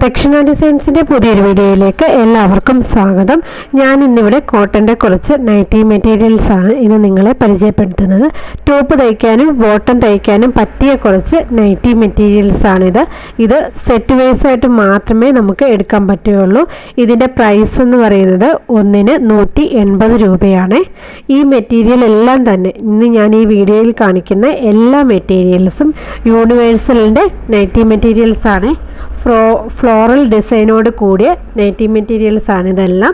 ദക്ഷിണ ഡിസൈൻസിൻ്റെ പുതിയൊരു വീഡിയോയിലേക്ക് എല്ലാവർക്കും സ്വാഗതം. ഞാൻ ഇന്നിവിടെ കോട്ടൻ്റെ കുറച്ച് നൈറ്റി മെറ്റീരിയൽസ് ആണ് ഇന്ന് നിങ്ങളെ പരിചയപ്പെടുത്തുന്നത്. ടോപ്പ് തയ്ക്കാനും ബോട്ടം തയ്ക്കാനും പറ്റിയ കുറച്ച് നൈറ്റി മെറ്റീരിയൽസ് ആണിത്. ഇത് സെറ്റ് വൈസ് ആയിട്ട് മാത്രമേ നമുക്ക് എടുക്കാൻ പറ്റുകയുള്ളൂ. ഇതിൻ്റെ പ്രൈസ് എന്ന് പറയുന്നത് ഒന്നിന് 180 രൂപയാണ്. ഈ മെറ്റീരിയൽ എല്ലാം തന്നെ ഇന്ന് ഞാൻ ഈ വീഡിയോയിൽ കാണിക്കുന്ന എല്ലാ മെറ്റീരിയൽസും യൂണിവേഴ്സലിൻ്റെ നൈറ്റി മെറ്റീരിയൽസ് ആണ്. ഫ്ലോറൽ ഡിസൈനോട് കൂടിയ നൈറ്റി മെറ്റീരിയൽസ് ആണ് ഇതെല്ലാം.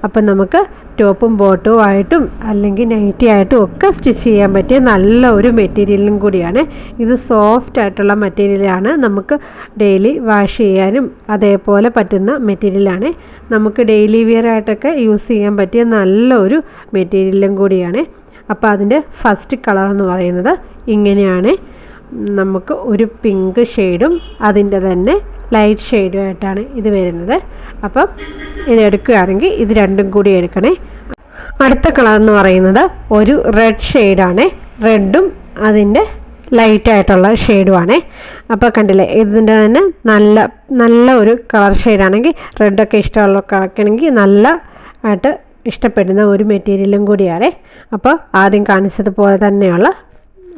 അപ്പം നമുക്ക് ടോപ്പും ബോട്ടവും ആയിട്ടും അല്ലെങ്കിൽ നൈറ്റി ആയിട്ടും ഒക്കെ സ്റ്റിച്ച് ചെയ്യാൻ പറ്റിയ നല്ല ഒരു മെറ്റീരിയലും കൂടിയാണ്. ഇത് സോഫ്റ്റ് ആയിട്ടുള്ള മെറ്റീരിയലാണ്. നമുക്ക് ഡെയിലി വാഷ് ചെയ്യാനും അതേപോലെ പറ്റുന്ന മെറ്റീരിയലാണ്. നമുക്ക് ഡെയിലി വെയർ ആയിട്ടൊക്കെ യൂസ് ചെയ്യാൻ പറ്റിയ നല്ലൊരു മെറ്റീരിയലും കൂടിയാണ്. അപ്പോൾ അതിൻ്റെ ഫസ്റ്റ് കളർ എന്ന് പറയുന്നത് ഇങ്ങനെയാണ്. നമുക്ക് ഒരു പിങ്ക് ഷെയ്ഡും അതിൻ്റെ തന്നെ ലൈറ്റ് ഷെയ്ഡുമായിട്ടാണ് ഇത് വരുന്നത്. അപ്പം ഇത് എടുക്കുകയാണെങ്കിൽ ഇത് രണ്ടും കൂടി എടുക്കണേ. അടുത്ത കളർ എന്ന് പറയുന്നത് ഒരു റെഡ് ഷെയ്ഡാണ്. റെഡും അതിൻ്റെ ലൈറ്റായിട്ടുള്ള ഷെയ്ഡുമാണ്. അപ്പോൾ കണ്ടില്ലേ, ഇതിൻ്റെ തന്നെ നല്ല ഒരു കളർ ഷെയ്ഡാണെങ്കിൽ റെഡൊക്കെ ഇഷ്ടമുള്ളവർക്കാണെങ്കിൽ നല്ല ആയിട്ട് ഇഷ്ടപ്പെടുന്ന ഒരു മെറ്റീരിയലും കൂടിയാണ്. അപ്പോൾ ആദ്യം കാണിച്ചതുപോലെ തന്നെയുള്ള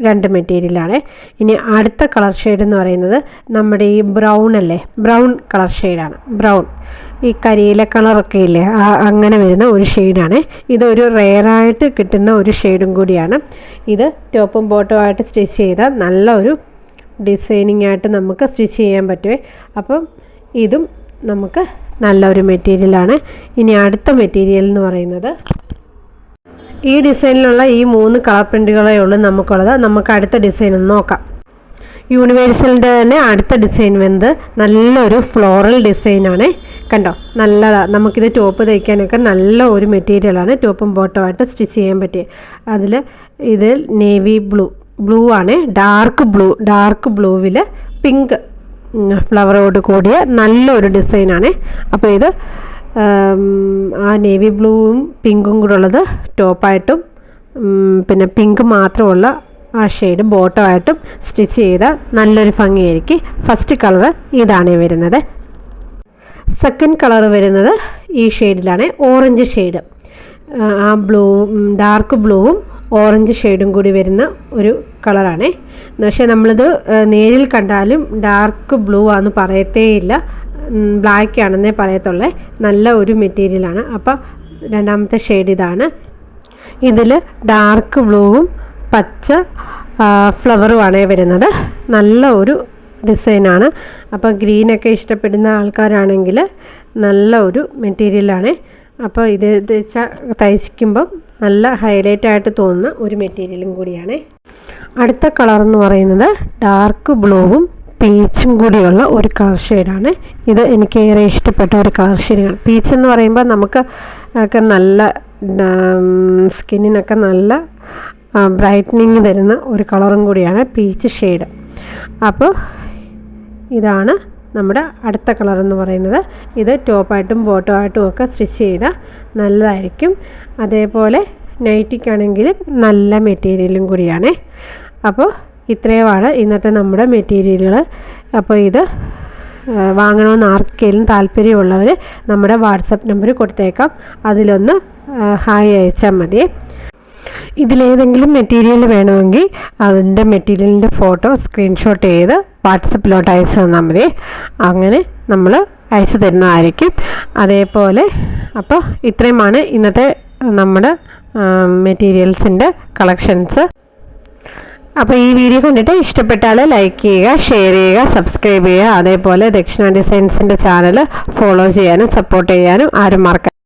രണ്ട് മെറ്റീരിയലാണ്. ഇനി അടുത്ത കളർ ഷെയ്ഡ് എന്ന് പറയുന്നത് നമ്മുടെ ഈ ബ്രൗൺ അല്ലേ, ബ്രൗൺ കളർ ഷെയ്ഡാണ്. ബ്രൗൺ ഈ കരിയില കളറൊക്കെ ഇല്ലേ, അങ്ങനെ വരുന്ന ഒരു ഷെയ്ഡാണ്. ഇതൊരു റെയറായിട്ട് കിട്ടുന്ന ഒരു ഷെയ്ഡും കൂടിയാണ്. ഇത് ടോപ്പും ബോട്ടവും ആയിട്ട് സ്റ്റിച്ച് ചെയ്താൽ നല്ല ഒരു ഡിസൈനിങ് ആയിട്ട് നമുക്ക് സ്റ്റിച്ച് ചെയ്യാൻ പറ്റുമേ. അപ്പം ഇതും നമുക്ക് നല്ലൊരു മെറ്റീരിയലാണ്. ഇനി അടുത്ത മെറ്റീരിയൽ എന്ന് പറയുന്നത് ഈ ഡിസൈനിലുള്ള ഈ 3 കളർ പ്രിൻറ്റുകളേ ഉള്ളൂ നമുക്കുള്ളത്. നമുക്ക് അടുത്ത ഡിസൈൻ ഒന്ന് നോക്കാം. യൂണിവേഴ്സലിൻ്റെ തന്നെ അടുത്ത ഡിസൈൻ വന്നത് നല്ലൊരു ഫ്ലോറൽ ഡിസൈനാണ്. കണ്ടോ, നല്ലതാണ്. നമുക്കിത് ടോപ്പ് തയ്ക്കാനൊക്കെ നല്ല ഒരു മെറ്റീരിയലാണ്. ടോപ്പും ബോട്ടമായിട്ട് സ്റ്റിച്ച് ചെയ്യാൻ പറ്റിയ ഇത് നേവി ബ്ലൂ ആണ്. ഡാർക്ക് ബ്ലൂവിൽ പിങ്ക് ഫ്ലവറോട് കൂടിയ നല്ലൊരു ഡിസൈനാണ്. അപ്പോൾ ഇത് ആ നേവി ബ്ലൂവും പിങ്കും കൂടെ ഉള്ളത് ടോപ്പായിട്ടും പിന്നെ പിങ്ക് മാത്രമുള്ള ആ ഷെയ്ഡ് ബോട്ടമായിട്ടും സ്റ്റിച്ച് ചെയ്താൽ നല്ലൊരു ഭംഗിയായിരിക്കും. ഫസ്റ്റ് കളർ ഇതാണ് വരുന്നത്. സെക്കൻഡ് കളർ വരുന്നത് ഈ ഷെയ്ഡിലാണ്, ഓറഞ്ച് ഷെയ്ഡ്. ആ ഡാർക്ക് ബ്ലൂവും ഓറഞ്ച് ഷെയ്ഡും കൂടി വരുന്ന ഒരു കളറാണ്. പക്ഷേ നമ്മളിത് നേരിൽ കണ്ടാലും ഡാർക്ക് ബ്ലൂ ആണെന്ന് പറയത്തേയില്ല, ബ്ലാക്ക് ആണെന്നേ പറയത്തുള്ളേ. നല്ല ഒരു മെറ്റീരിയലാണ്. അപ്പോൾ രണ്ടാമത്തെ ഷെയ്ഡ് ഇതാണ്. ഇതിൽ ഡാർക്ക് ബ്ലൂവും പച്ച ഫ്ലവറുമാണ് വരുന്നത്. നല്ല ഒരു ഡിസൈനാണ്. അപ്പോൾ ഗ്രീനൊക്കെ ഇഷ്ടപ്പെടുന്ന ആൾക്കാരാണെങ്കിൽ നല്ല ഒരു മെറ്റീരിയലാണ്. അപ്പോൾ ഇത് തയ്ക്കുമ്പം നല്ല ഹൈലൈറ്റായിട്ട് തോന്നുന്ന ഒരു മെറ്റീരിയലും കൂടിയാണ്. അടുത്ത കളർ എന്ന് പറയുന്നത് ഡാർക്ക് ബ്ലൂവും പീച്ചും കൂടിയുള്ള ഒരു കളർ ഷെയ്ഡാണ്. ഇത് എനിക്ക് ഏറെ ഇഷ്ടപ്പെട്ട ഒരു കളർ ഷെയ്ഡാണ്. പീച്ച് എന്ന് പറയുമ്പോൾ നമുക്ക് ഒക്കെ നല്ല സ്കിന്നിനൊക്കെ നല്ല ബ്രൈറ്റനിങ് തരുന്ന ഒരു കളറും കൂടിയാണ് പീച്ച് ഷെയ്ഡ്. അപ്പോൾ ഇതാണ് നമ്മുടെ അടുത്ത കളർ എന്ന് പറയുന്നത്. ഇത് ടോപ്പായിട്ടും ബോട്ടമായിട്ടും ഒക്കെ സ്റ്റിച്ച് ചെയ്താൽ നല്ലതായിരിക്കും. അതേപോലെ നൈറ്റിക്കാണെങ്കിൽ നല്ല മെറ്റീരിയലും കൂടിയാണ്. അപ്പോൾ ഇത്രയുമാണ് ഇന്നത്തെ നമ്മുടെ മെറ്റീരിയലുകൾ. അപ്പോൾ ഇത് വാങ്ങണമെന്ന് ആർക്കെങ്കിലും താല്പര്യമുള്ളവർ നമ്മുടെ വാട്സപ്പ് നമ്പർ കൊടുത്തേക്കാം. അതിലൊന്ന് ഹായ് അയച്ചാൽ മതി. ഇതിലേതെങ്കിലും മെറ്റീരിയൽ വേണമെങ്കിൽ അതിൻ്റെ മെറ്റീരിയലിൻ്റെ ഫോട്ടോ സ്ക്രീൻഷോട്ട് ചെയ്ത് വാട്സപ്പിലോട്ട് അയച്ചു തന്നാൽ മതി. അങ്ങനെ നമ്മൾ അയച്ചു തരുന്നതായിരിക്കും. അതേപോലെ അപ്പോൾ ഇത്രയുമാണ് ഇന്നത്തെ നമ്മുടെ മെറ്റീരിയൽസിൻ്റെ കളക്ഷൻസ്. അപ്പോൾ ഈ വീഡിയോ കണ്ടിട്ട് ഇഷ്ടപ്പെട്ടാൽ ലൈക്ക് ചെയ്യുക, ഷെയർ ചെയ്യുക, സബ്സ്ക്രൈബ് ചെയ്യുക. അതേപോലെ ദക്ഷിണ ഡിസൈൻസിൻ്റെ ചാനൽ ഫോളോ ചെയ്യാനും സപ്പോർട്ട് ചെയ്യാനും ആരും മറക്കരുത്.